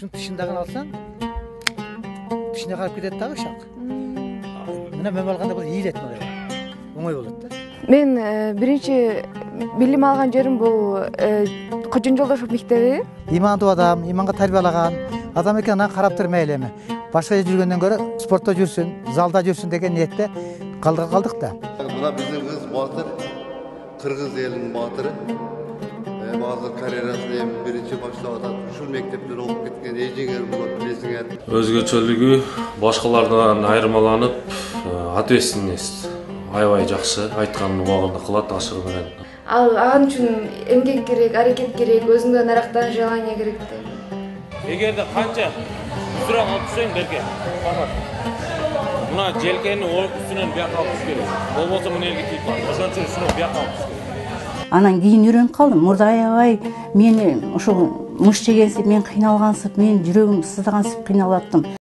Оттун тышындагын алсаң, тышына карап кетет дагы шак. Мына мен алганда бул ийилет мына. Оңой болот да. Мен биринчи билим алган жерим бул Кожон Жолдошев мектеби. Имандуу адам, иманга тарбиялаган адам экен, анан карап туруп мейли эми. Башка жерде жүргөндөн көрө спортто жүрсүн, залда жүрсүн деген ниетте калдык да. Мына биздин кыз батыр, кыргыз элинин батыры. Bazı kariyerasını hem birinci başlap atат. Ушул мектептен окуп кеткен эжеңер болот, билесиңер. Өзгөчөлүгү башкалардан айырмаланып, ответственность аябай жакшы, айтканын убагында кылат ашыгы менен. Ан үчүн эмгек керек, аракет керек, өзүңдөн арактан желание керек да. Эгерде канча үстүрөк алып түшсөң берке. Мына желкени үстүнөн бияка алып түш керек. Болбосо мына элге тийип калат. Ошончо үстүнөн бияка алып түш керек. Анан кийин үйрөнүп калдым. Мурда аябай мени ошол мыш жегенсип, мен кыйналгансып, мен жүрөгүм сыздагансып кыйналып аттым.